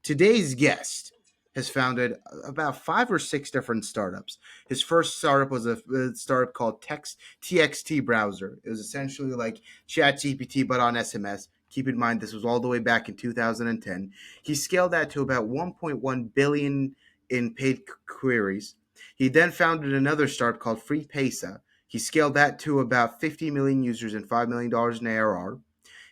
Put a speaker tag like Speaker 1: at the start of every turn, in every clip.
Speaker 1: Today's guest has founded about 5 or 6 different startups. His first startup was a startup called txtBrowser. It was essentially like ChatGPT but on SMS. Keep in mind, this was all the way back in 2010. He scaled that to about 1.1 billion in paid queries. He then founded another startup called Free Paisa. He scaled that to about 50 million users and $5 million in ARR.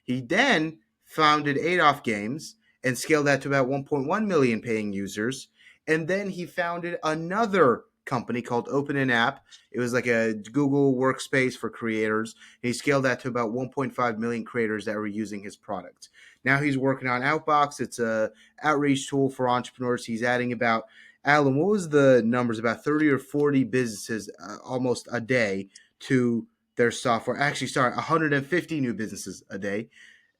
Speaker 1: He then founded Adof Games and scaled that to about 1.1 million paying users. And then he founded another company called OpenInApp. It was like a Google workspace for creators. And he scaled that to about 1.5 million creators that were using his product. Now he's working on Outbox. It's a outreach tool for entrepreneurs. He's adding about, Alan, what was the numbers? About 30 or 40 businesses almost a day to their software. Actually, sorry, 150 new businesses a day.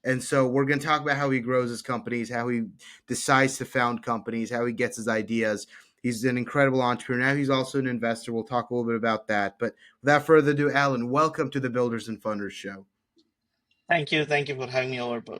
Speaker 1: And so we're going to talk about how he grows his companies, how he decides to found companies, how he gets his ideas. He's an incredible entrepreneur. Now he's also an investor. We'll talk a little bit about that. But without further ado, Alan, welcome to the Builders and Funders Show.
Speaker 2: Thank you. Thank you for having me over, bro.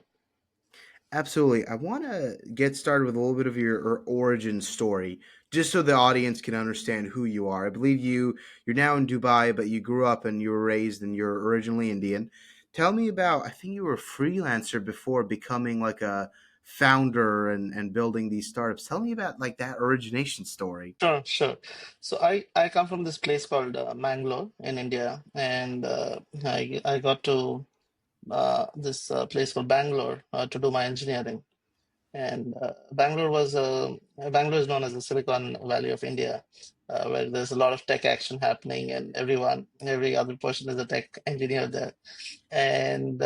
Speaker 1: Absolutely. I want to get started with a little bit of your origin story, just so the audience can understand who you are. I believe you're now in Dubai, but you grew up and you were raised and you're originally Indian. Tell me about, I think you were a freelancer before becoming like a founder and building these startups. Tell me about like that origination story.
Speaker 2: Sure, sure. So I come from this place called Mangalore in India, and I got to this place called Bangalore to do my engineering. And Bangalore is known as the Silicon Valley of India, where there's a lot of tech action happening, and every other person is a tech engineer there. And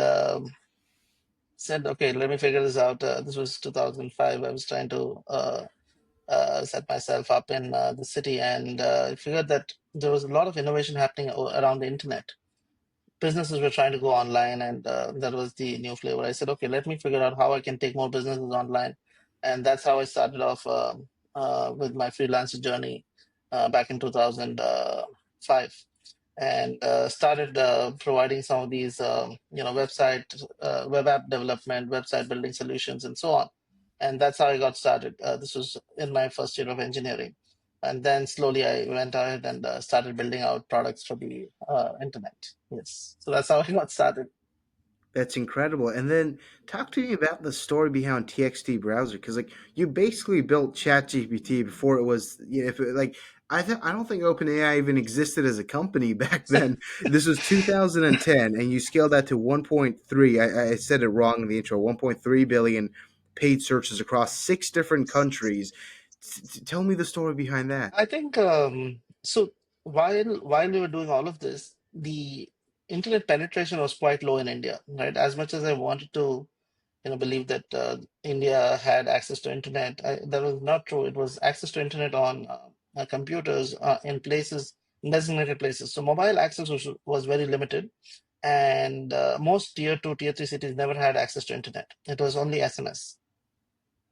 Speaker 2: said, okay, let me figure this out. This was 2005. I was trying to set myself up in the city, and I figured that there was a lot of innovation happening around the internet. Businesses were trying to go online, and that was the new flavor. I said, okay, let me figure out how I can take more businesses online, and that's how I started off with my freelancer journey back in 2005, and started providing some of these, web app development, website building solutions, and so on. And that's how I got started. This was in my first year of engineering. And then slowly I went ahead and started building out products for the internet. Yes. So that's how I got started.
Speaker 1: That's incredible. And then talk to me about the story behind txtBrowser, because like you basically built ChatGPT before it was, if it, like I don't think OpenAI even existed as a company back then. This was 2010, and you scaled that to 1.3. I said it wrong in the intro. 1.3 billion paid searches across 6 different countries. Tell me the story behind that.
Speaker 2: I think so. While we were doing all of this, the internet penetration was quite low in India, right? As much as I wanted to, believe that India had access to internet, that was not true. It was access to internet on computers in places, designated places. So mobile access was very limited, and most tier two, tier three cities never had access to internet. It was only SMS,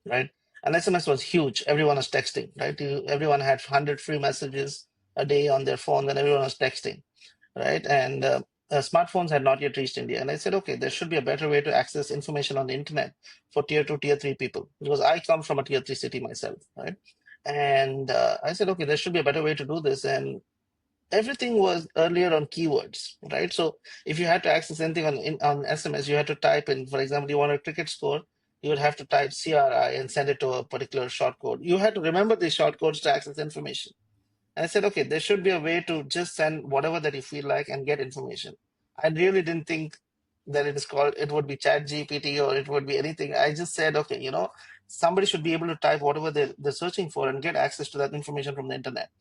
Speaker 2: right? And SMS was huge. Everyone was texting, right? Everyone had 100 free messages a day on their phone, and everyone was texting, right? And smartphones had not yet reached India. And I said, okay, there should be a better way to access information on the internet for tier two, tier three people, because I come from a tier three city myself, right? And I said, okay, there should be a better way to do this. And everything was earlier on keywords, right? So if you had to access anything on SMS, you had to type in, for example, you want a cricket score, you would have to type CRI and send it to a particular short code. You had to remember these short codes to access information. And I said, okay, there should be a way to just send whatever that you feel like and get information. I really didn't think that it would be Chat GPT or it would be anything. I just said, okay, somebody should be able to type whatever they're searching for and get access to that information from the internet.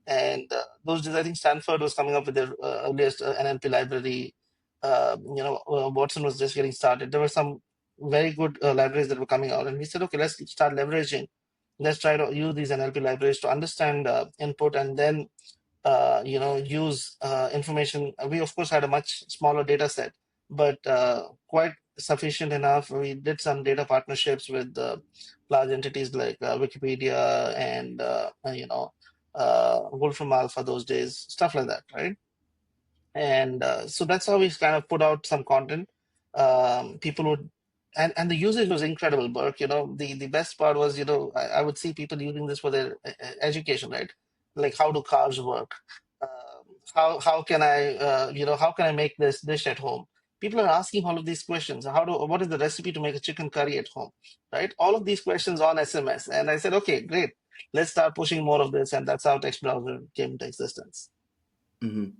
Speaker 2: And those days, I think Stanford was coming up with their earliest NLP library. Watson was just getting started. There were some very good libraries that were coming out, and we said, okay, let's start leveraging. Let's try to use these NLP libraries to understand input and then use information. We of course had a much smaller data set, but quite sufficient enough. We did some data partnerships with large entities like Wikipedia and Wolfram Alpha those days, stuff like that, right? And so that's how we kind of put out some content. People would and the usage was incredible, Burke. The best part was, I would see people using this for their education, right? Like, how do cars work? How can I how can I make this dish at home? People are asking all of these questions. What is the recipe to make a chicken curry at home? Right? All of these questions on SMS. And I said, okay, great. Let's start pushing more of this. And that's how text browser came into existence.
Speaker 1: hmm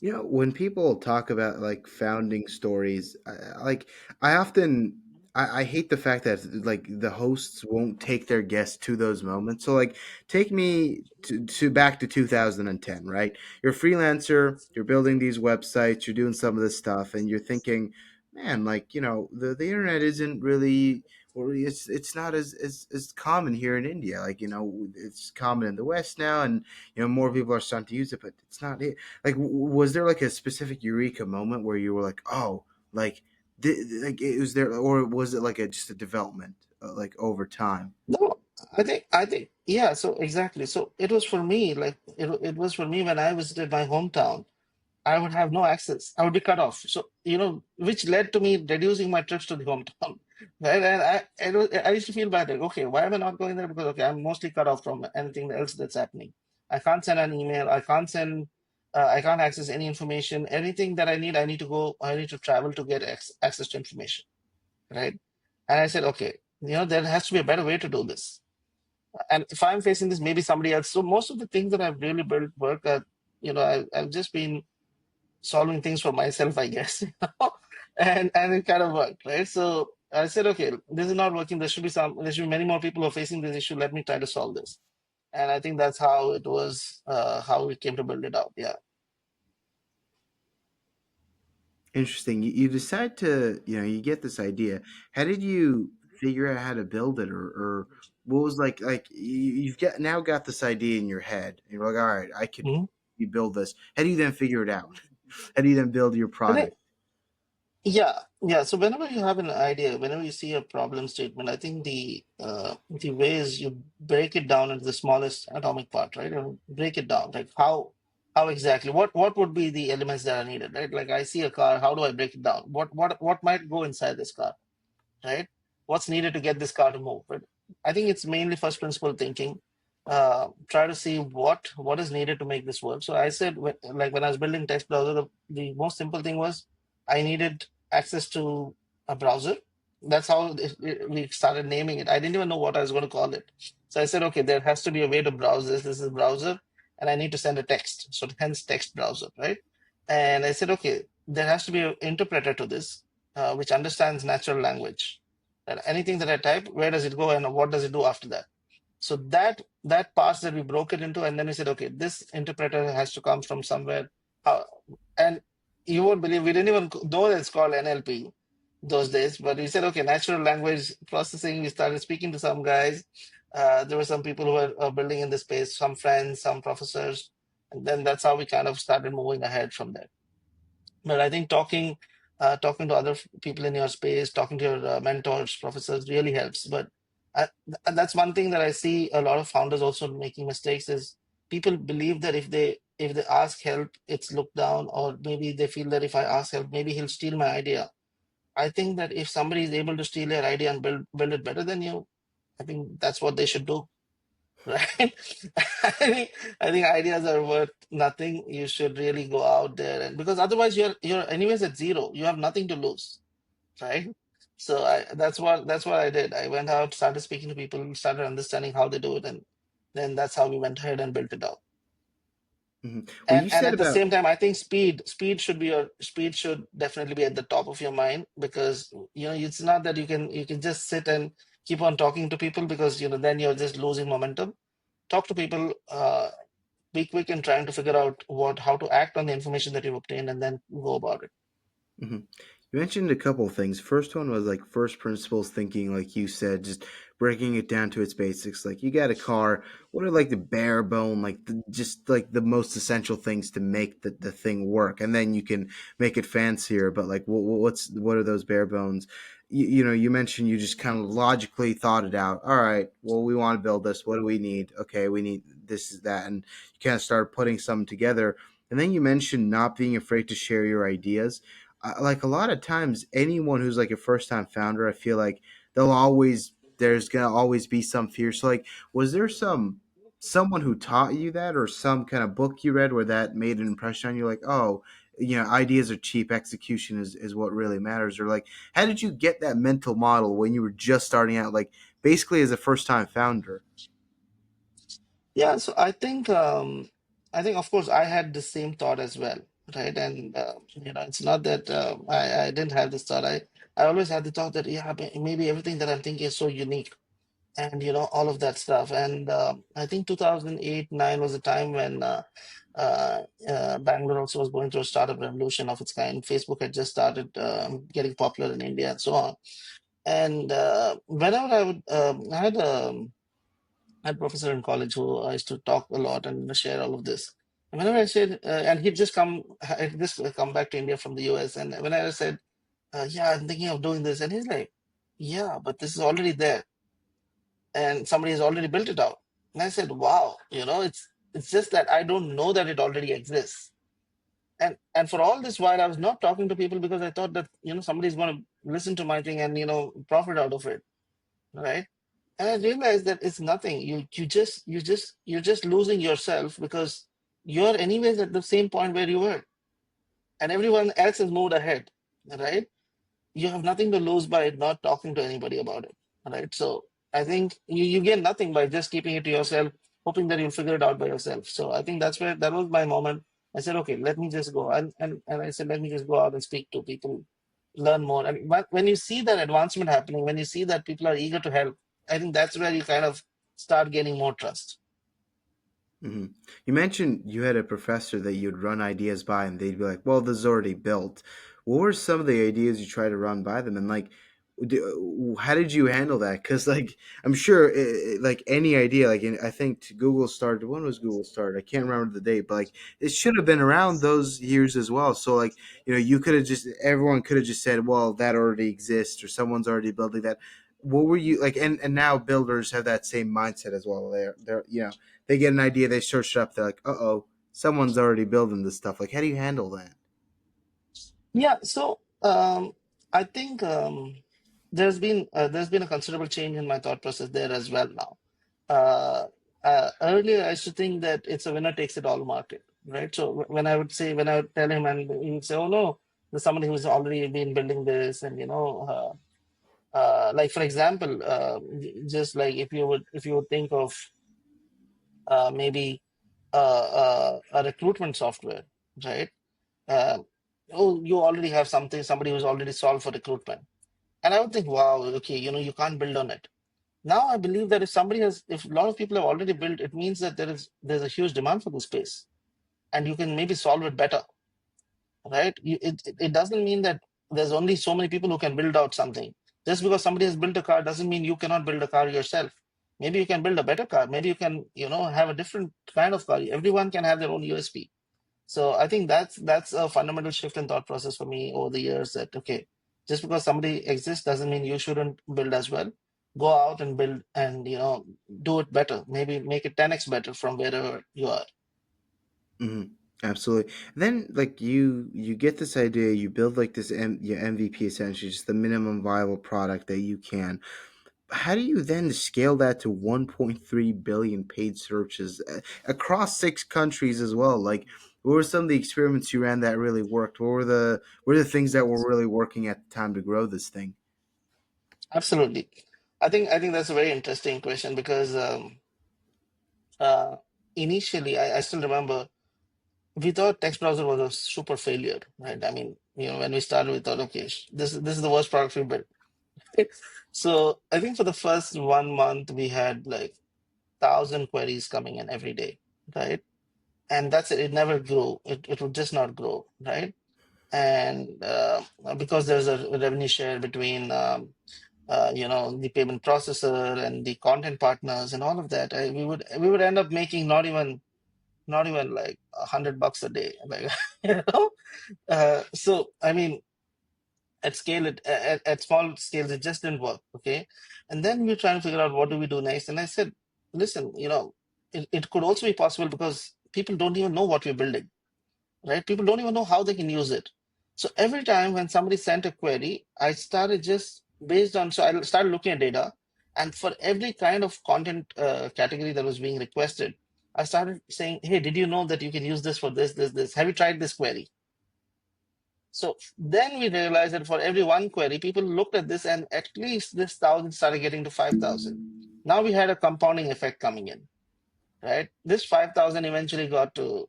Speaker 1: when people talk about like founding stories, I often I hate the fact that like the hosts won't take their guests to those moments. So like, take me to back to 2010, right? You're a freelancer, you're building these websites, you're doing some of this stuff, and you're thinking, man, like the internet isn't really. Or it's not as common here in India. Like it's common in the West now, and more people are starting to use it, but it's not it. Like, was there like a specific eureka moment where you were like, oh, like, like it was there, or was it like just a development, like over time?
Speaker 2: No, yeah, so exactly. So it was for me, like it was for me when I visited my hometown. I would have no access. I would be cut off. So, which led to me reducing my trips to the hometown. Right. And I used to feel bad. Like, okay, why am I not going there? Because, okay, I'm mostly cut off from anything else that's happening. I can't send an email. I can't access any information. Anything that I need to go, I need to travel to get access to information. Right. And I said, okay, there has to be a better way to do this. And if I'm facing this, maybe somebody else. So most of the things that I've really built work at, I've just been solving things for myself, I guess, and it kind of worked, right? So I said, okay, this is not working. There should be many more people who are facing this issue. Let me try to solve this. And I think that's how it was, how we came to build it out. Yeah.
Speaker 1: Interesting. You decide to, you get this idea. How did you figure out how to build it, or what was like you've got this idea in your head, and you're like, all right, I could
Speaker 2: Mhm.
Speaker 1: you build this. How do you then figure it out? How do you then build your
Speaker 2: I think,
Speaker 1: product?
Speaker 2: yeah, yeah. So whenever you have an idea, whenever you see a problem statement, I think the way is you break it down into the smallest atomic part, right? And break it down, like how exactly what would be the elements that are needed, right? Like, I see a car, how do I break it down? What might go inside this car? Right? What's needed to get this car to move? But I think it's mainly first principle thinking. Try to see what is needed to make this work. So I said, like when I was building text browser, the most simple thing was I needed access to a browser. That's how we started naming it. I didn't even know what I was going to call it. So I said, okay, there has to be a way to browse this. This is browser, and I need to send a text. So hence text browser, right? And I said, okay, there has to be an interpreter to this which understands natural language. And anything that I type, where does it go and what does it do after that? So that parts that we broke it into, and then we said, okay, this interpreter has to come from somewhere. Uh, and you won't believe we didn't even know that it's called NLP those days, but we said, okay, natural language processing. We started speaking to some guys. There were some people who were building in this space, some friends, some professors, and then that's how we kind of started moving ahead from there. But I think talking to other people in your space, talking to your mentors, professors really helps. But and that's one thing that I see a lot of founders also making mistakes is people believe that if they ask help, it's looked down, or maybe they feel that if I ask help, maybe he'll steal my idea. I think that if somebody is able to steal your idea and build it better than you, I think that's what they should do. Right? I think ideas are worth nothing. You should really go out there, and because otherwise you're anyways at zero. You have nothing to lose, right? So that's what I did. I went out, started speaking to people, started understanding how they do it, and then that's how we went ahead and built it out.
Speaker 1: When
Speaker 2: And
Speaker 1: you
Speaker 2: and
Speaker 1: said
Speaker 2: at the
Speaker 1: about
Speaker 2: same time, I think speed should definitely be at the top of your mind, because it's not that you can just sit and keep on talking to people, because then you're just losing momentum. Talk to people, be quick in trying to figure out how to act on the information that you've obtained, and then go about it.
Speaker 1: Mhm. You mentioned a couple of things. First one was like first principles thinking, like you said, just breaking it down to its basics. Like, you got a car, what are like the bare bone, like just like the most essential things to make the thing work, and then you can make it fancier. But like, what are those bare bones? You mentioned you just kind of logically thought it out. All right, well, we want to build this. What do we need? Okay, we need this, is that, and you kind of start putting some together. And then you mentioned not being afraid to share your ideas. like a lot of times, anyone who's like a first time founder, I feel like they'll always there's gonna always be some fear. So like, was there someone who taught you that, or some kind of book you read where that made an impression on you? Like, oh, ideas are cheap, execution is what really matters. Or like, how did you get that mental model when you were just starting out, like basically as a first time founder?
Speaker 2: Yeah, so I think of course I had the same thought as well, right? And it's not that I didn't have this thought. I always had the thought that yeah, maybe everything that I'm thinking is so unique, and all of that stuff. And I think 2008 9 was a time when Bangalore also was going through a startup revolution of its kind. Facebook had just started getting popular in India and so on. And whenever I had a professor in college who I used to talk a lot and share all of this. And whenever I said, and he'd just come back to India from the US, and when I said, "Yeah, I'm thinking of doing this," and he's like, "Yeah, but this is already there, and somebody has already built it out." And I said, "Wow, it's just that I don't know that it already exists." And for all this while, I was not talking to people because I thought that somebody's going to listen to my thing and profit out of it, right? And I realized that it's nothing. You're just losing yourself because you're anyways at the same point where you were, and everyone else has moved ahead, right? You have nothing to lose by not talking to anybody about it, right? So I think you gain nothing by just keeping it to yourself, hoping that you'll figure it out by yourself. So I think that was my moment. I said, okay, let me just go, and I said, let me just go out and speak to people, learn more. And when you see that advancement happening, when you see that people are eager to help, I think that's where you kind of start gaining more trust.
Speaker 1: Hmm. You mentioned you had a professor that you'd run ideas by, and they'd be like, "Well, this is already built." What were some of the ideas you tried to run by them, and like, how did you handle that? Because like, I'm sure, like any idea, like I think Google started. When was Google started? I can't remember the date, but like, it should have been around those years as well. So like, you could have just everyone could have just said, "Well, that already exists," or someone's already building that. What were you like? And now builders have that same mindset as well. They're they get an idea, they search it up, they're like, oh, someone's already building this stuff. Like, how do you handle that?
Speaker 2: Yeah, so I think there's been a considerable change in my thought process there as well now. Uh, Earlier, I used to think that it's a winner takes it all market, right? So when I would tell him, and he would say, "Oh no, there's somebody who's already been building this," and like for example, just like if you would think of maybe a recruitment software, right? Uh, oh, you already have somebody who's already solved for recruitment. And I would think, wow, okay, you can't build on it. Now I believe that if a lot of people have already built, it means that there's a huge demand for the space, and you can maybe solve it better, right? It doesn't mean that there's only so many people who can build out something. Just because somebody has built a car doesn't mean you cannot build a car yourself. Maybe you can build a better car. Maybe you can, have a different kind of car. Everyone can have their own USP. So I think that's a fundamental shift in thought process for me over the years that okay, just because somebody exists doesn't mean you shouldn't build as well. Go out and build and do it better. Maybe make it 10x better from wherever you are.
Speaker 1: Hmm. Absolutely. Then, like you get this idea, you build like this your MVP, essentially, just the minimum viable product that you can. How do you then scale that to 1.3 billion paid searches across 6 countries as well? Like, what were some of the experiments you ran that really worked? What were the things that were really working at the time to grow this thing?
Speaker 2: Absolutely. I think that's a very interesting question because uh, initially I still remember we thought text browser was a super failure, right? I mean, when we started, we thought, okay, this is the worst product we built. So I think for the first 1 month we had like 1,000 queries coming in every day, right? And that's it. It never grew. It would just not grow, right? And because there's a revenue share between the payment processor and the content partners and all of that, we would end up making not even like $100 a day, like you know. So I mean, at small scales, it just didn't work. Okay, and then we're trying to figure out what do we do next. And I said, listen, it could also be possible because people don't even know what we're building, right? People don't even know how they can use it. So every time when somebody sent a query, I started just based on, so I started looking at data, and for every kind of content category that was being requested, I started saying, hey, did you know that you can use this for this, this, this? Have you tried this query? So then we realized that for every one query, people looked at this, and at least this 1,000 started getting to 5,000. Now we had a compounding effect coming in, right? This 5,000 eventually got to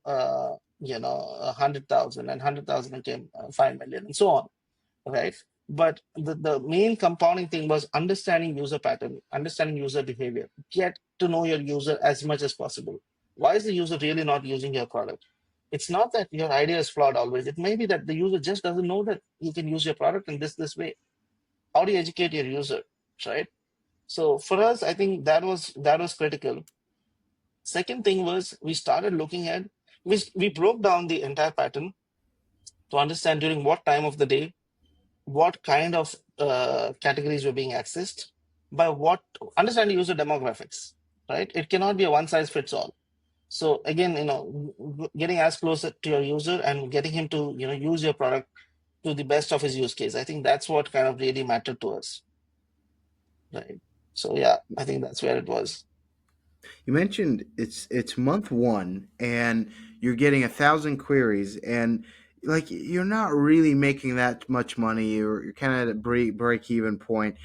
Speaker 2: 100,000, and 100,000 became 5 million, and so on, right? But the main compounding thing was understanding user pattern, understanding user behavior. Get to know your user as much as possible. Why is the user really not using your product? It's not that your idea is flawed always. It may be that the user just doesn't know that you can use your product in this way. How do you educate your user, right? So for us, I think that was critical. Second thing was we started looking at, we broke down the entire pattern to understand during what time of the day, what kind of categories were being accessed, by what, understand user demographics, right? It cannot be a one size fits all. So again, getting as close to your user and getting him to use your product to the best of his use case. I think that's what kind of really mattered to us, right? So yeah, I think that's where it was.
Speaker 1: You mentioned it's month one, and you're getting 1,000 queries, and like you're not really making that much money. You're kind of at a break even point.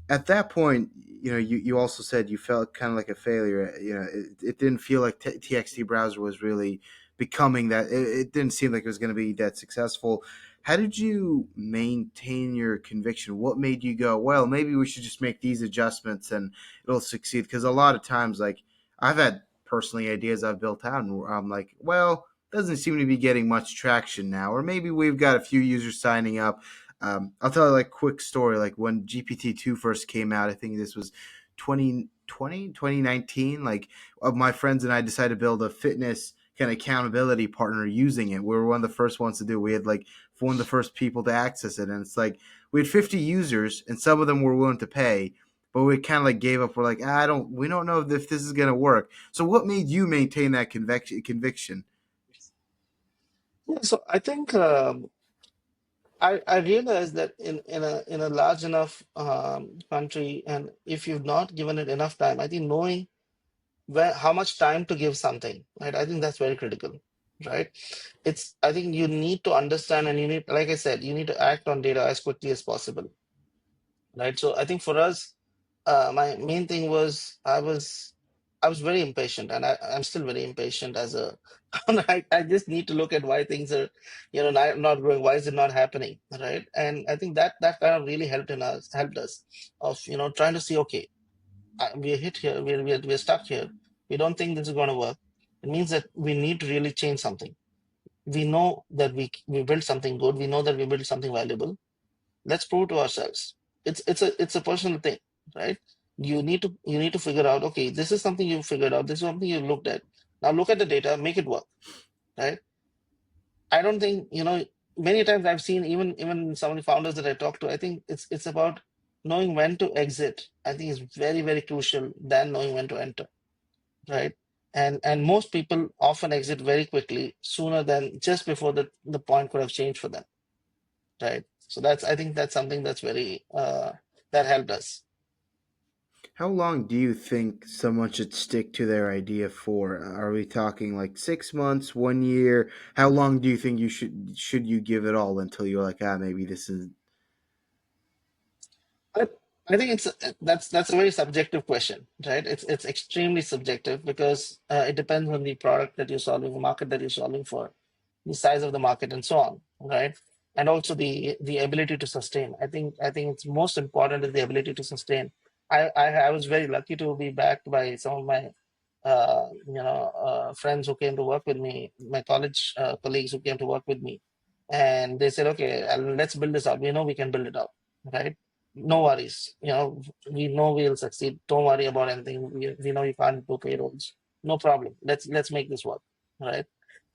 Speaker 1: At that point, you also said you felt kind of like a failure. It didn't feel like txtBrowser was really becoming that. It didn't seem like it was going to be that successful. How did you maintain your conviction? What made you go, well, maybe we should just make these adjustments and it'll succeed? Because a lot of times, like I've had personally ideas I've built out, and I'm like, well, doesn't seem to be getting much traction now, or maybe we've got a few users signing up. I'll tell you like quick story. Like when GPT-2 first came out, I think this was 2020, 2019. Like my friends and I decided to build a fitness kind of accountability partner using it. We were one of the first ones to do. We had like one of the first people to access it, and it's like we had 50 users, and some of them were willing to pay, but we kind of like gave up. We're like, we don't know if this is gonna work. So, what made you maintain that conviction?
Speaker 2: Yeah, so I think I realized that in a large enough country, and if you've not given it enough time, I think knowing how much time to give something, right? I think that's very critical, right? I think you need to understand, and you need, like I said, you need to act on data as quickly as possible, right? So I think for us, my main thing was I was very impatient, and I'm still very impatient as a. I just need to look at why things are, not growing. Why is it not happening, right? And I think that kind of really helped us of trying to see, okay, we're hit here, we're stuck here. We don't think this is going to work. It means that we need to really change something. We know that we built something good. We know that we built something valuable. Let's prove to ourselves. It's a personal thing, right? You need to figure out, okay, this is something you figured out, this is something you looked at. Now look at the data, make it work, right? I don't think, many times I've seen, even some of the founders that I talk to, I think it's about knowing when to exit. I think is very, very crucial than knowing when to enter, right? And most people often exit very quickly, sooner than just before the point could have changed for them, right? So I think that's something that's very that helped us.
Speaker 1: How long do you think someone should stick to their idea for? Are we talking like 6 months, 1 year? How long do you think you give it all until you're like, maybe this is.
Speaker 2: I, I think that's a very subjective question, right? It's extremely subjective because it depends on the product that you're solving, the market that you're solving for, the size of the market, and so on, right? And also the ability to sustain. I think it's most important is the ability to sustain. I was very lucky to be backed by some of my friends who came to work with me, my college colleagues who came to work with me, and they said, okay, let's build this out. We know we can build it out, right? No worries. We know we'll succeed. Don't worry about anything. We know you can't do payrolls. No problem. Let's make this work, right?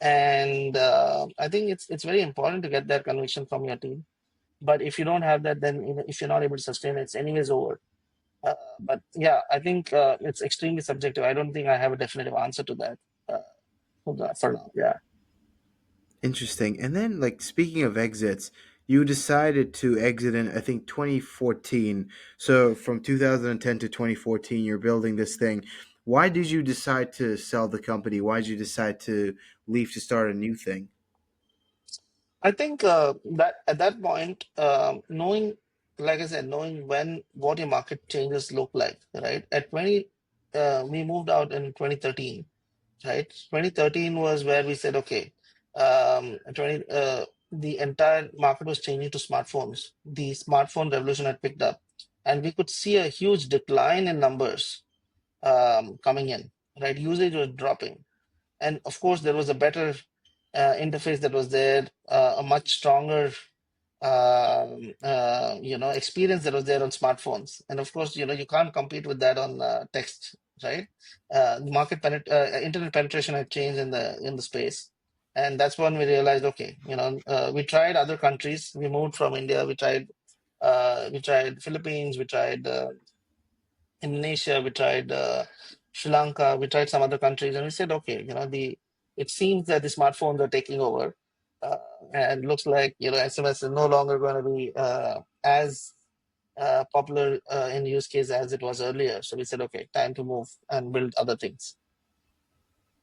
Speaker 2: And I think it's very important to get that conviction from your team. But if you don't have that, then if you're not able to sustain it, it's anyways over. But yeah, I think it's extremely subjective. I don't think I have a definitive answer to that for now. Yeah.
Speaker 1: Interesting. And then, like, speaking of exits, you decided to exit in, I think, 2014. So from 2010 to 2014, you're building this thing. Why did you decide to sell the company? Why did you decide to leave to start a new thing?
Speaker 2: I think that at that point, knowing, like I said, knowing when what your market changes look like, right? At 20, we moved out in 2013, right? 2013 was where we said, okay, 20, the entire market was changing to smartphones. The smartphone revolution had picked up, and we could see a huge decline in numbers coming in, right? Usage was dropping, and of course there was a better interface that was there, a much stronger experience that was there on smartphones, and of course you can't compete with that on text, right? Internet penetration had changed in the space, and that's when we realized, okay, we tried other countries, we moved from India, we tried Philippines, we tried Indonesia, we tried Sri Lanka, we tried some other countries, and we said, okay, the it seems that the smartphones are taking over, uh, and looks like SMS is no longer going to be as popular in use case as it was earlier. So we said, okay, time to move and build other things.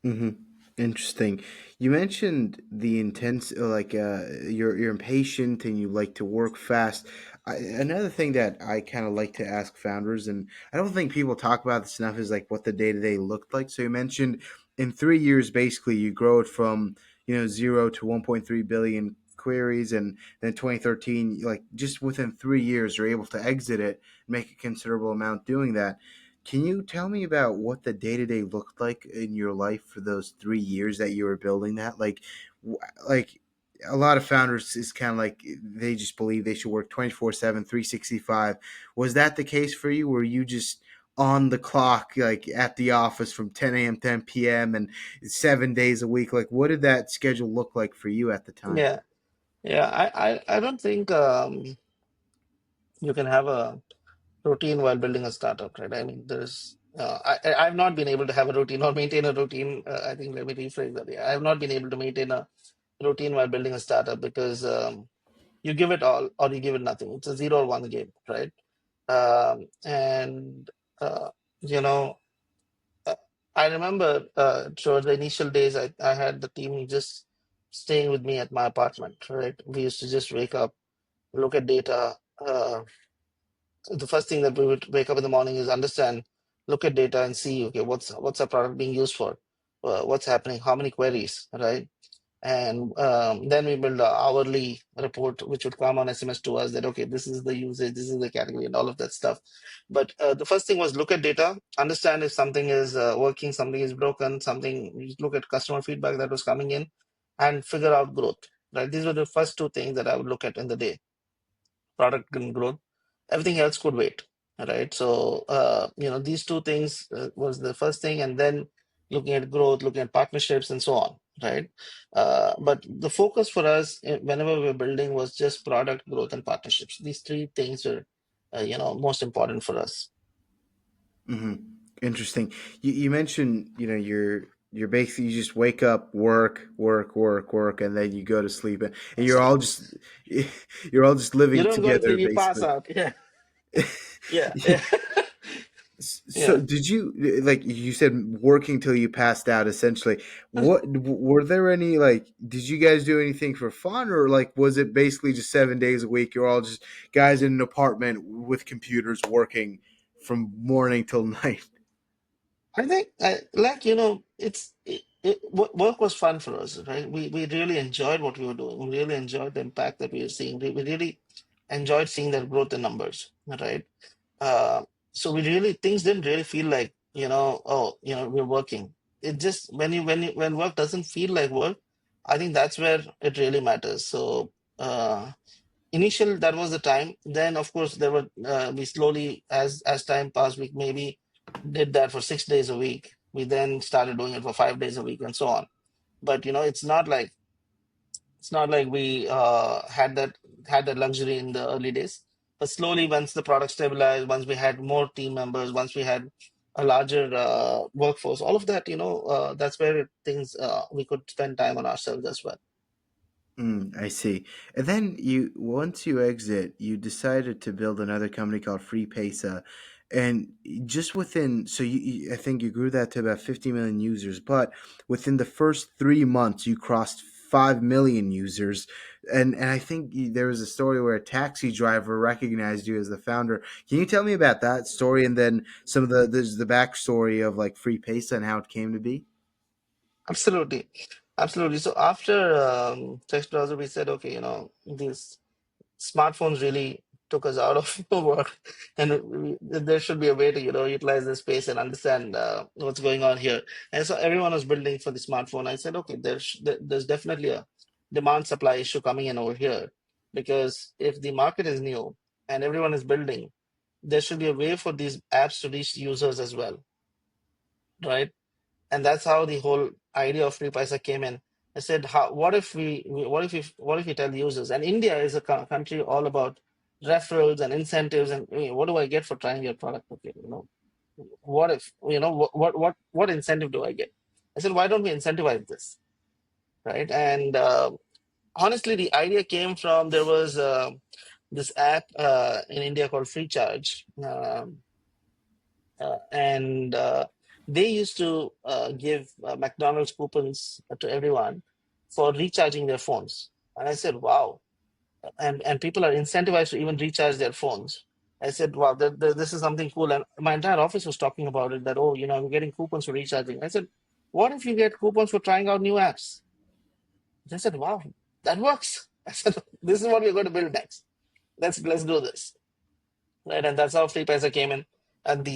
Speaker 1: Hmm. Interesting. You mentioned the intense, you're impatient and you like to work fast. Another thing that I kind of like to ask founders, and I don't think people talk about this enough, is like what the day to day looked like. So you mentioned in 3 years, basically, you grow it from 0 to 1.3 billion queries, and then 2013, like just within 3 years, you're able to exit it, make a considerable amount doing that. Can you tell me about what the day to day looked like in your life for those 3 years that you were building that? W- like a lot of founders is kind of like they just believe they should work 24/7, 365. Was that the case for you? Were you just on the clock, like at the office from 10 a.m., 10 p.m., and 7 days a week? Like, what did that schedule look like for you at the time?
Speaker 2: Yeah, yeah. I don't think you can have a routine while building a startup, right? I mean, I've not been able to have a routine or maintain a routine. I think let me rephrase that. Yeah, I've not been able to maintain a routine while building a startup because you give it all or you give it nothing. It's a zero or one game, right? And you know, uh, I remember towards the initial days, I had the team just staying with me at my apartment, right? We used to just wake up, look at data. The first thing that we would wake up in the morning is understand, look at data and see, okay, what's our product being used for, what's happening, how many queries, right? And then we build a hourly report which would come on SMS to us that, okay, this is the usage, this is the category, and all of that stuff. But the first thing was look at data, understand if something is working, something is broken, something. Look at customer feedback that was coming in, and figure out growth. Right, these were the first two things that I would look at in the day: product and growth. Everything else could wait, right? So these two things was the first thing, and then looking at growth, looking at partnerships, and so on, right? But the focus for us whenever we were building was just product growth and partnerships. These three things were most important for us.
Speaker 1: Hmm. Interesting. You mentioned you're basically, you just wake up, work, work, work, work, and then you go to sleep, and
Speaker 2: That's
Speaker 1: you're
Speaker 2: it.
Speaker 1: all just you're all just
Speaker 2: You
Speaker 1: living
Speaker 2: don't go to
Speaker 1: together
Speaker 2: sleep, you pass
Speaker 1: basically.
Speaker 2: out. Yeah, yeah, yeah.
Speaker 1: So
Speaker 2: Yeah.
Speaker 1: did you, like you said, working till you passed out essentially? What were there any, like, did you guys do anything for fun, or like was it basically just 7 days a week? You're all just guys in an apartment with computers working from morning till night.
Speaker 2: I think, work was fun for us, right? We really enjoyed what we were doing. We really enjoyed the impact that we were seeing. We really enjoyed seeing that growth in numbers, right? Uh, so we really things didn't really feel like oh we're working. It just when work doesn't feel like work, I think that's where it really matters. So. Initial that was the time. Then of course there were we slowly as time passed, we maybe did that for 6 days a week. We then started doing it for 5 days a week and so on. But it's not like we had that luxury in the early days. But slowly, once the product stabilized, once we had more team members, once we had a larger workforce, all of that, that's where things we could spend time on ourselves as well.
Speaker 1: I see. And then you once you exit, you decided to build another company called Free Paisa, and just within I think you grew that to about 50 million users, but within the first 3 months you crossed 5 million users, and I think there was a story where a taxi driver recognized you as the founder. Can you tell me about that story and then some of the backstory of like Free Paisa and how it came to be?
Speaker 2: Absolutely, absolutely. So after text browser, we said, okay, these smartphones really took us out of work, and there should be a way to utilize this space and understand what's going on here. And so everyone was building for the smartphone. I said, okay, there's definitely a demand supply issue coming in over here, because if the market is new and everyone is building, there should be a way for these apps to reach users as well, right? And that's how the whole idea of free paisa came in. I said, what if what if we tell users? And India is a country all about referrals and incentives. And what do I get for trying your product? Okay, what if what incentive do I get? I said, why don't we incentivize this, right? And honestly, the idea came from, there was this app in India called Free Charge. And they used to give McDonald's coupons to everyone for recharging their phones. And I said, wow. And people are incentivized to even recharge their phones. I said, wow, this is something cool. And my entire office was talking about it, that, oh, I'm getting coupons for recharging. I said, what if you get coupons for trying out new apps? They said, wow, that works. I said, this is what we're going to build next. Let's do this. Right, and that's how Free Paisa came in. And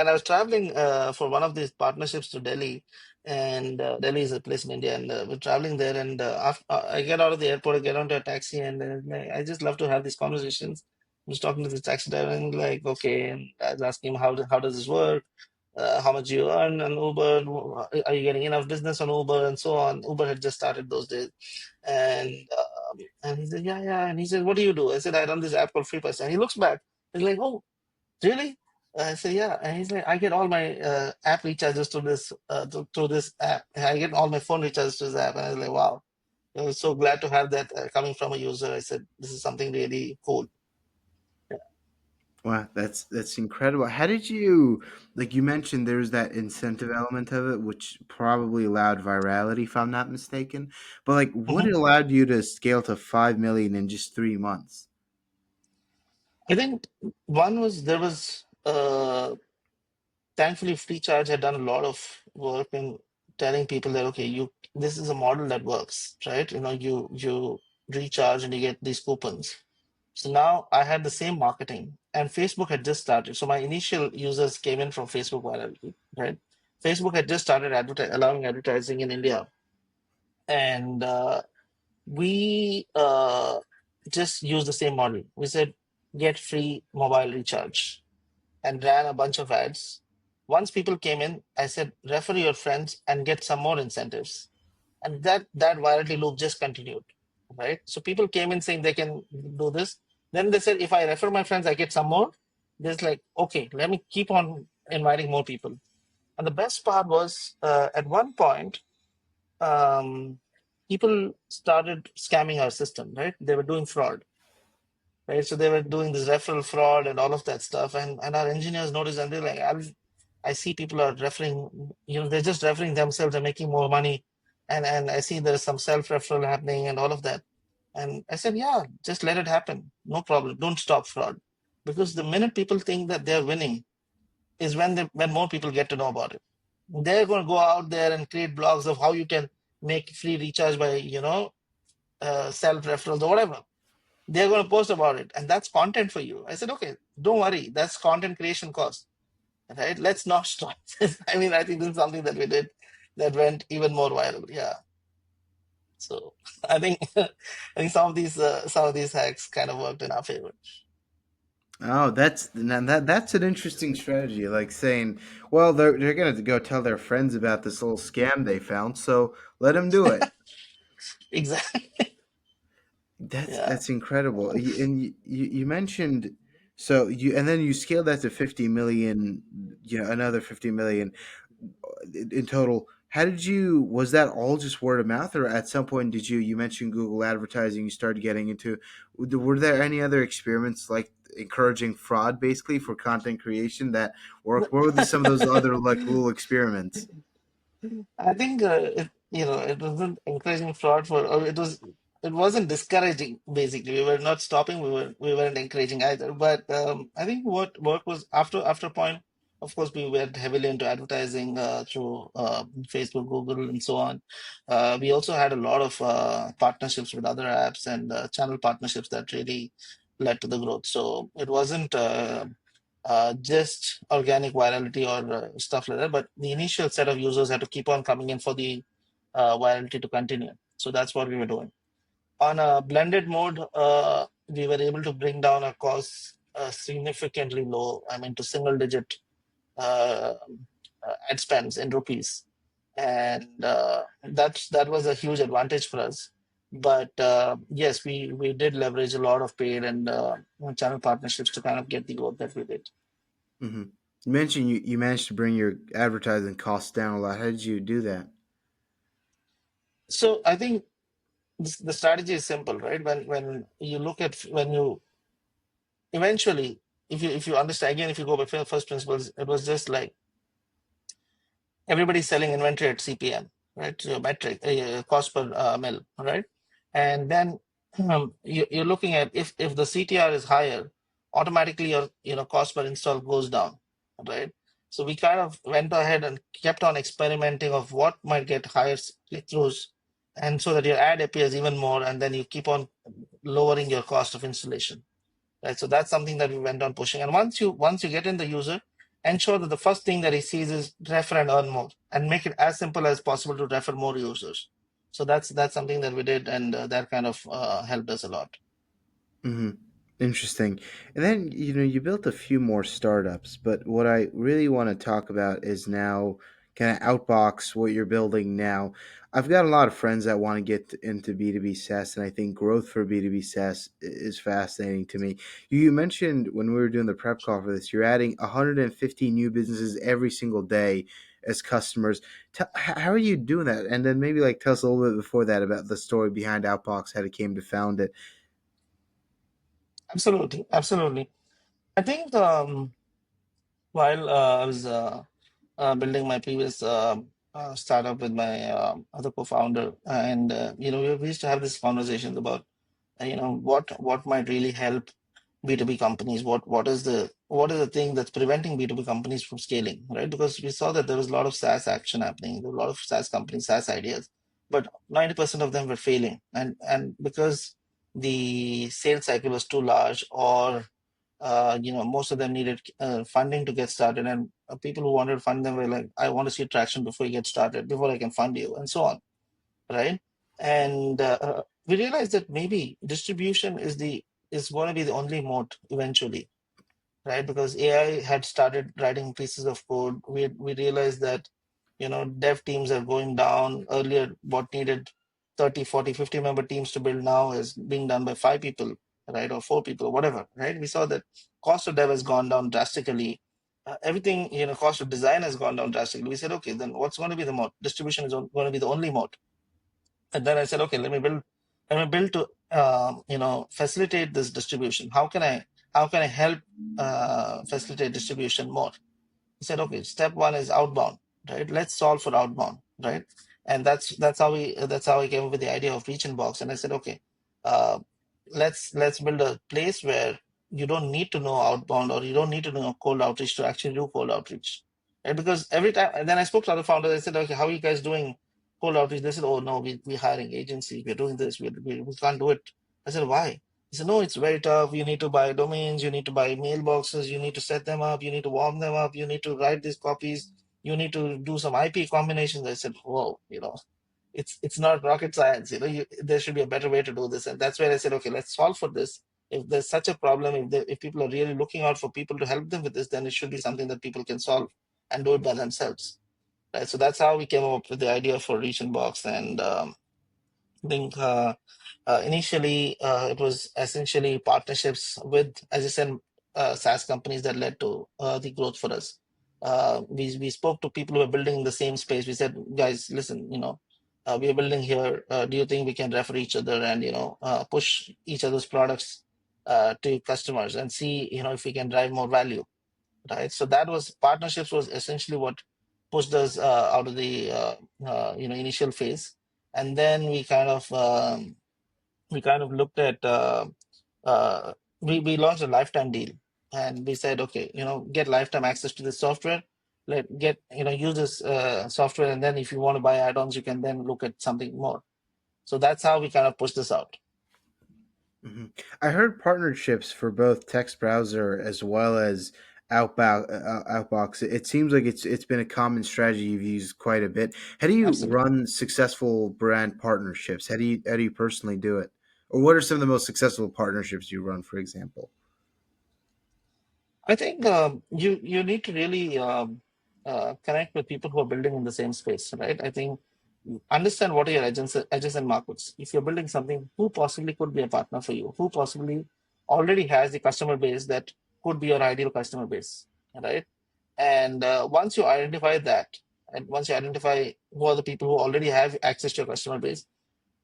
Speaker 2: I was traveling for one of these partnerships to Delhi, and Delhi is a place in India, and we're traveling there. And I get out of the airport, I get onto a taxi, and like, I just love to have these conversations. I was talking to the taxi driver, and like, okay, and I was asking him, how does this work? How much you earn on Uber? Are you getting enough business on Uber, and so on? Uber had just started those days, and and he said, yeah, yeah. And he said, what do you do? I said, I run this app called Free Paisa. And he looks back. He's like, oh, really? I said, yeah. And he's like, I get all my app recharges to this through this app. I get all my phone recharges to this app. And I was like, wow. I was so glad to have that coming from a user. I said, this is something really cool.
Speaker 1: Wow, that's incredible. How did you like you mentioned there's that incentive element of it, which probably allowed virality, if I'm not mistaken. But like what
Speaker 2: Mhm.
Speaker 1: allowed you to scale to 5 million in just 3 months?
Speaker 2: I think one was, there was thankfully Free Charge had done a lot of work in telling people that, okay, this is a model that works, right? You recharge and you get these coupons. So now I had the same marketing, and Facebook had just started. So my initial users came in from Facebook virality, right? Facebook had just started allowing advertising in India, and we just used the same model. We said, get free mobile recharge, and ran a bunch of ads. Once people came in, I said, refer your friends and get some more incentives, and that virality loop just continued, right? So people came in saying they can do this. Then they said, if I refer my friends, I get some more. There's like, okay, let me keep on inviting more people. And the best part was, at one point, um, people started scamming our system, right? They were doing fraud, right? So they were doing this referral fraud and all of that stuff. And our engineers noticed, and they're like, I see people are referring, they're just referring themselves and making more money. And I see there's some self referral happening and all of that. And I said, yeah, just let it happen. No problem. Don't stop fraud. Because the minute people think that they're winning is when more people get to know about it. They're going to go out there and create blogs of how you can make free recharge by, self referrals or whatever. They're going to post about it, and that's content for you. I said, okay, don't worry, that's content creation cost, right? Let's not stop. I mean, I think this is something that we did that went even more viral. Yeah. So I think I think some of these hacks kind of worked in our favor.
Speaker 1: Oh, that's an interesting strategy. Like saying, well, they're gonna go tell their friends about this little scam they found, so let them do it.
Speaker 2: Exactly. Yeah.
Speaker 1: That's incredible. And you mentioned and then you scaled that to 50 million, another 50 million in total. how did you, was that all just word of mouth, or at some point did you mentioned Google advertising, you started getting into, were there any other experiments like encouraging fraud basically for content creation that worked? What were some of those other like little experiments?
Speaker 2: I think it wasn't encouraging fraud for, or it wasn't discouraging. Basically, we were not stopping. We weren't encouraging either. But I think what work was after a point. Of course, we went heavily into advertising through Facebook, Google, and so on. We also had a lot of partnerships with other apps and channel partnerships that really led to the growth. So it wasn't. Just organic virality or stuff like that. But the initial set of users had to keep on coming in for the virality to continue. So that's what we were doing. On a blended mode, we were able to bring down our costs significantly low. I mean, to single digit uh, ad spends in rupees. And that was a huge advantage for us. But yes, we did leverage a lot of paid and channel partnerships to kind of get the growth that we did.
Speaker 1: Hmm. You mentioned you managed to bring your advertising costs down a lot. How did you do that?
Speaker 2: So I think the strategy is simple, right? When you look at when you eventually, if you understand again, if you go by first principles, it was just like everybody's selling inventory at CPM, right? So your metric, cost per mil, right? And then you're looking at if the CTR is higher, automatically your cost per install goes down, right? So we kind of went ahead and kept on experimenting of what might get higher click-throughs, and so that your ad appears even more, and then you keep on lowering your cost of installation, right? So that's something that we went on pushing. And once you get in the user, ensure that the first thing that he sees is refer and earn more, and make it as simple as possible to refer more users. So that's something that we did, and that kind of helped us a lot.
Speaker 1: Hmm. Interesting. And then, you built a few more startups, but what I really want to talk about is now kind of outbox what you're building now. I've got a lot of friends that want to get into B2B SaaS, and I think growth for B2B SaaS is fascinating to me. You mentioned when we were doing the prep call for this, you're adding 150 new businesses every single day as customers. How are you doing that? And then maybe like tell us a little bit before that about the story behind Outbox, how it came to found it.
Speaker 2: Absolutely, absolutely. I think while I was building my previous startup with my other co-founder, and we used to have these conversations about what might really help B2B companies. What is the thing that's preventing B2B companies from scaling, right? Because we saw that there was a lot of SaaS action happening, there were a lot of SaaS companies, SaaS ideas, but 90% of them were failing, and because the sales cycle was too large, or most of them needed funding to get started, and people who wanted to fund them were like, I want to see traction before you get started, before I can fund you, and so on, right? And we realized that maybe distribution is going to be the only mode eventually, right? Because AI had started writing pieces of code. We realized that dev teams are going down. Earlier, what needed 30, 40, 50 member teams to build now is being done by 5 people, right? Or 4 people, whatever, right? We saw that cost of dev has gone down drastically. Everything, cost of design has gone down drastically. We said, okay, then what's going to be the mode? Distribution is going to be the only mode. And then I said, okay, let me build to facilitate this distribution. How can I help facilitate distribution more? He said, okay, step one is outbound, right? Let's solve for outbound, right? And that's how I came up with the idea of reach in box. And I said, okay, uh, let's build a place where you don't need to know outbound, or you don't need to know cold outreach to actually do cold outreach, right? Because every time, and then I spoke to other founders. I said, okay, how are you guys doing cold outreach? They said, oh no, we're hiring agencies, we're doing this, we can't do it. I said, why? He said, no, it's very tough. You need to buy domains, you need to buy mailboxes, you need to set them up, you need to warm them up, you need to write these copies, you need to do some IP combinations. I said, whoa, it's not rocket science. There should be a better way to do this. And that's where I said, okay, let's solve for this. If there's such a problem, if people are really looking out for people to help them with this, then it should be something that people can solve and do it by themselves. Right. So that's how we came up with the idea for Reach and Box. And I think initially it was essentially partnerships with, as I said, SaaS companies that led to the growth for us. We spoke to people who are building in the same space. We said, guys, listen, we are building here. Do you think we can refer each other and push each other's products to customers and see if we can drive more value, right? So that was partnerships was essentially what pushed us out of the initial phase, and then we kind of looked at we launched a lifetime deal, and we said, okay, get lifetime access to this software. Let get use this software, and then if you want to buy add-ons, you can then look at something more. So that's how we kind of push this out.
Speaker 1: Hmm. I heard partnerships for both text browser as well as Outbox. It seems like it's been a common strategy you've used quite a bit. How do you
Speaker 2: Absolutely.
Speaker 1: run successful brand partnerships? How do you personally do it? Or what are some of the most successful partnerships you run, for example?
Speaker 2: I think you need to really connect with people who are building in the same space, right? I think understand what are your adjacent markets. If you're building something, who possibly could be a partner for you? Who possibly already has the customer base that could be your ideal customer base, right? And once you identify that, and once you identify who are the people who already have access to your customer base,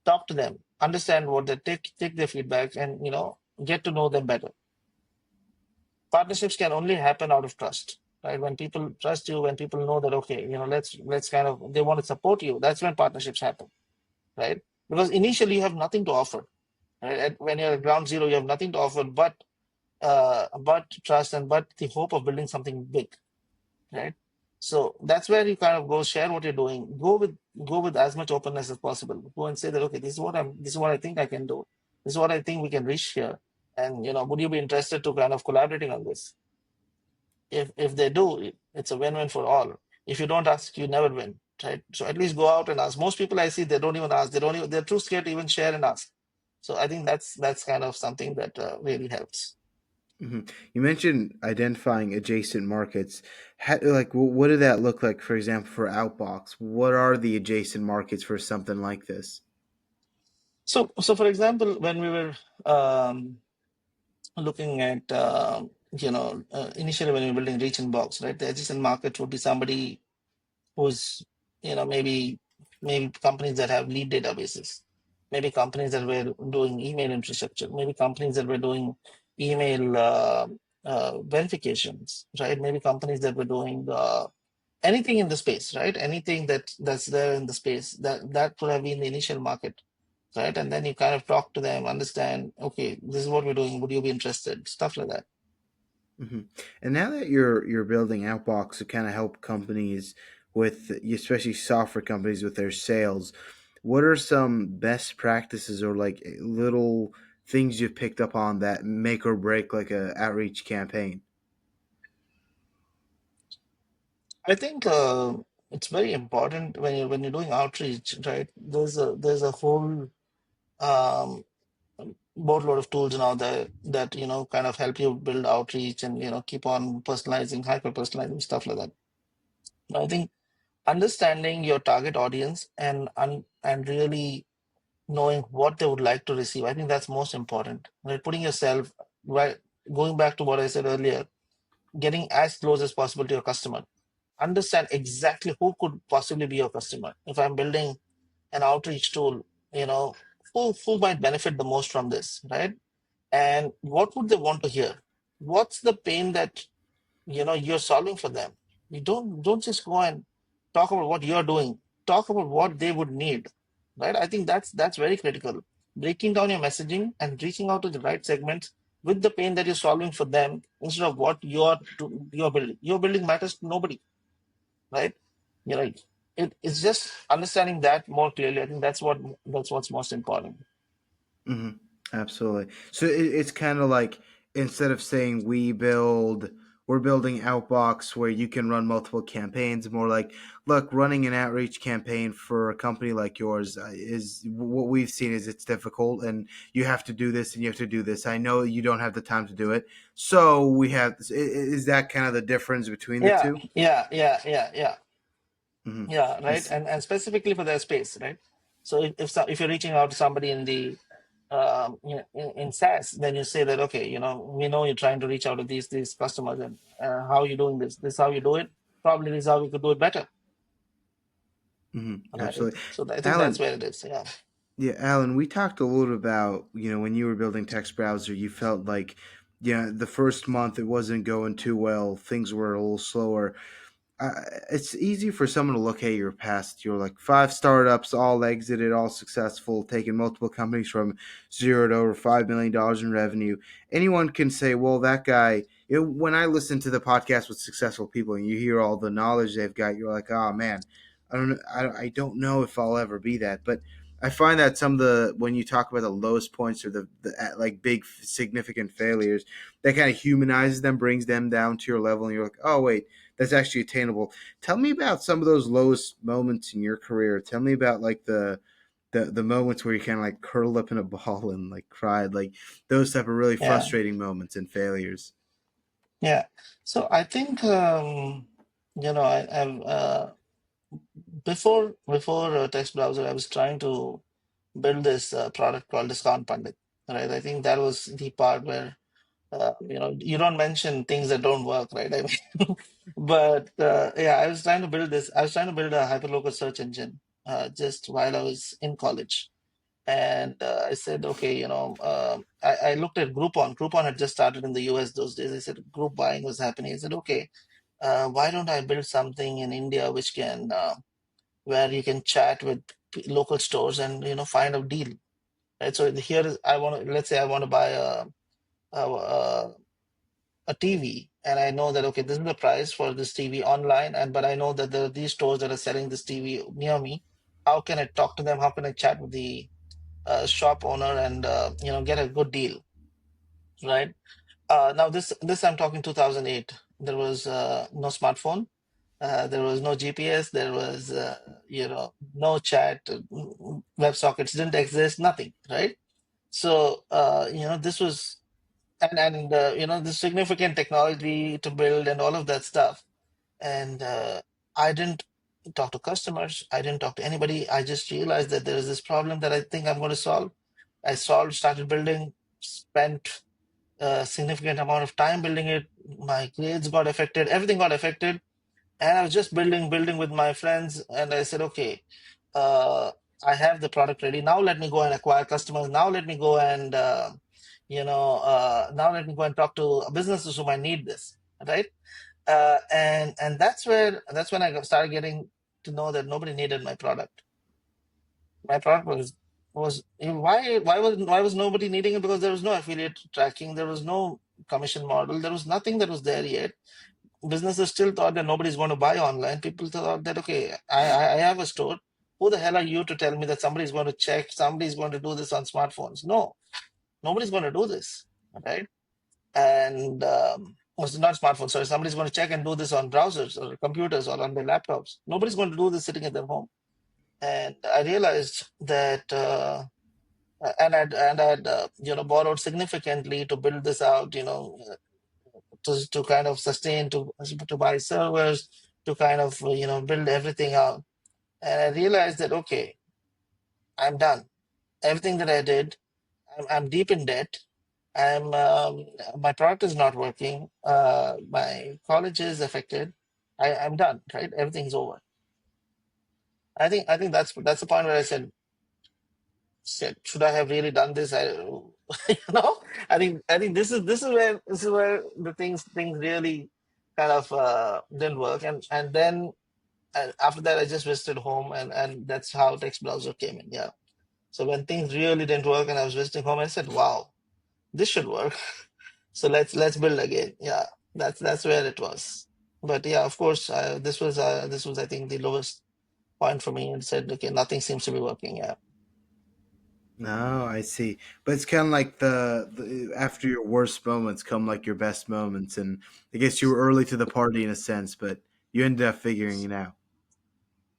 Speaker 2: talk to them, understand what they take their feedback, and get to know them better. Partnerships can only happen out of trust, right? When people trust you, when people know that, okay, let's kind of, they want to support you, that's when partnerships happen, right? Because initially you have nothing to offer, right? When you're at ground zero, you have nothing to offer but trust and but the hope of building something big, right? So that's where you kind of go share what you're doing, go with as much openness as possible, go and say that, okay, this is what I think I can do, this is what I think we can reach here, and would you be interested to kind of collaborating on this? If they do, it's a win-win for all. If you don't ask, you never win, right? So at least go out and ask. Most people I see, they don't even ask. They're too scared to even share and ask. So I think that's kind of something that really helps.
Speaker 1: Hmm. You mentioned identifying adjacent markets. What did that look like, for example, for Outbox? What are the adjacent markets for something like this?
Speaker 2: So for example, when we were looking at initially when we were building reach and box, right, the adjacent market would be somebody who's maybe companies that have lead databases, maybe companies that were doing email infrastructure, maybe companies that were doing email verifications, right? Maybe companies that were doing anything in the space, right? Anything that's there in the space that could have been the initial market, right? And then you kind of talk to them, understand, okay, this is what we're doing. Would you be interested? Stuff like that.
Speaker 1: Hmm. And now that you're building Outbox to kind of help companies with, especially software companies with their sales, what are some best practices or like little things you've picked up on that make or break like a outreach campaign?
Speaker 2: I think it's very important when you're doing outreach, right? There's a whole um, boatload of tools now that kind of help you build outreach and keep on personalizing, hyper personalizing stuff like that. I think understanding your target audience and really knowing what they would like to receive, I think that's most important. Right, putting yourself right, going back to what I said earlier, getting as close as possible to your customer. Understand exactly who could possibly be your customer. If I'm building an outreach tool, you know, who might benefit the most from this, right? And what would they want to hear? What's the pain that you're solving for them? You don't just go and talk about what you're doing. Talk about what they would need, right? I think that's very critical. Breaking down your messaging and reaching out to the right segments with the pain that you're solving for them instead of what you're building. Your building matters to nobody, right? You know, it's just understanding that more clearly. I think that's what's most important.
Speaker 1: Hmm. Absolutely. So it's kind of like instead of saying we're building Outbox where you can run multiple campaigns, more like, look, running an outreach campaign for a company like yours is what we've seen is it's difficult and you have to do this and you have to do this. I know you don't have the time to do it. So we have this. Is that kind of the difference between the
Speaker 2: Yeah,
Speaker 1: two?
Speaker 2: yeah, yeah, yeah, yeah.
Speaker 1: Hmm.
Speaker 2: Yeah,
Speaker 1: I
Speaker 2: right.
Speaker 1: see.
Speaker 2: And specifically for their space, right? So if you're reaching out to somebody in the in SaaS, then you say that, okay, we know you're trying to reach out to these customers, and how are you doing this? This is how you do it. probably this is how we could do it better, right?
Speaker 1: Absolutely.
Speaker 2: So I think that's
Speaker 1: Alan,
Speaker 2: where it is. Yeah,
Speaker 1: yeah, Alan, we talked a little about, when you were building text browser, you felt like, the first month it wasn't going too well, things were a little slower. It's easy for someone to look at your past. You're like five startups, all exited, all successful, taking multiple companies from zero to over $5 million in revenue. Anyone can say, "Well, that guy." When I listen to the podcast with successful people, and you hear all the knowledge they've got, you're like, "Oh man, I don't know if I'll ever be that." But I find that some of the when you talk about the lowest points or the like big significant failures, that kind of humanizes them, brings them down to your level, and you're like, "Oh wait." That's actually attainable. Tell me about some of those lowest moments in your career. Tell me about like the moments where you kind of like curled up in a ball and like cried, like those type of really
Speaker 2: yeah,
Speaker 1: frustrating moments and failures.
Speaker 2: yeah. So I think I've before text browser, I was trying to build this product called Discount Pundit, right? I think that was the part where you don't mention things that don't work, right? I mean, but yeah, I was trying to build this. I was trying to build a hyperlocal search engine just while I was in college. And I said, okay, I looked at Groupon. Groupon had just started in the US those days. I said, group buying was happening. I said, okay, why don't I build something in India which can, where you can chat with local stores and, find a deal, right? So here is, let's say I want to buy a, a TV, and I know that okay, this is the price for this TV online, and but I know that there are these stores that are selling this TV near me. How can I talk to them? How can I chat with the shop owner and get a good deal, right? Now this I'm talking 2008. There was no smartphone. There was no GPS. There was no chat. WebSockets didn't exist. Nothing, right? So this was the significant technology to build and all of that stuff. And I didn't talk to customers. I didn't talk to anybody. I just realized that there is this problem that I think I'm going to solve. I solved, started building, spent a significant amount of time building it. My grades got affected. Everything got affected. And I was just building with my friends. And I said, okay, uh, I have the product ready. Now let me go and acquire customers. Now let me go and now let me go and talk to businesses who might need this, right? And that's when I started getting to know that nobody needed my product. My product was why was nobody needing it? Because there was no affiliate tracking, there was no commission model, there was nothing that was there yet. Businesses still thought that nobody's going to buy online. People thought that okay, I have a store. Who the hell are you to tell me that somebody's going to check, somebody's going to do this on smartphones? No, nobody's going to do this, right? And was not smartphones. Sorry, somebody's going to check and do this on browsers or computers or on their laptops. Nobody's going to do this sitting at their home. And I realized that, and I'd borrowed significantly to build this out. To kind of sustain, to buy servers, to kind of build everything out. And I realized that okay, I'm done. Everything that I did, I'm deep in debt. My product is not working. My college is affected. I'm done. Right, everything's over. I think that's the point where I said, should I have really done this? Know, I think this is where the things really kind of didn't work, and then after that I just visited home, and that's how text browser came in. Yeah. So when things really didn't work and I was visiting home, I said, wow, this should work. So let's build again. Yeah, that's where it was. But yeah, of course, this was I think the lowest point for me, and said, okay, nothing seems to be working. Yeah.
Speaker 1: No, I see. But it's kind of like the after your worst moments come like your best moments, and I guess you were early to the party in a sense, but you ended up figuring it out.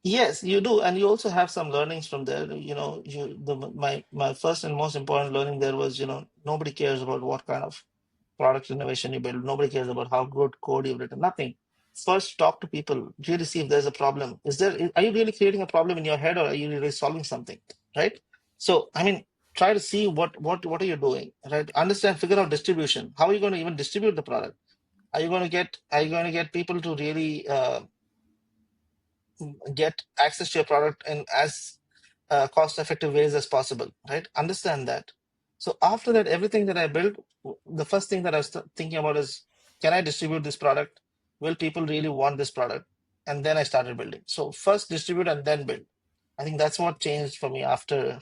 Speaker 2: Yes, you do, and you also have some learnings from there. My first and most important learning there was, nobody cares about what kind of product innovation you build. Nobody cares about how good code you've written. Nothing. First, talk to people. Really see if there's a problem. Are you really creating a problem in your head, or are you really solving something? Right? So, I mean, try to see what are you doing, right? Understand, figure out distribution. How are you going to even distribute the product? Are you going to get people to really get access to your product in as cost effective ways as possible, right? Understand that. So after that, everything that I built, the first thing that I was thinking about is, can I distribute this product? Will people really want this product? And then I started building. So first distribute and then build. I think that's what changed for me after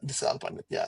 Speaker 2: this all point. Yeah.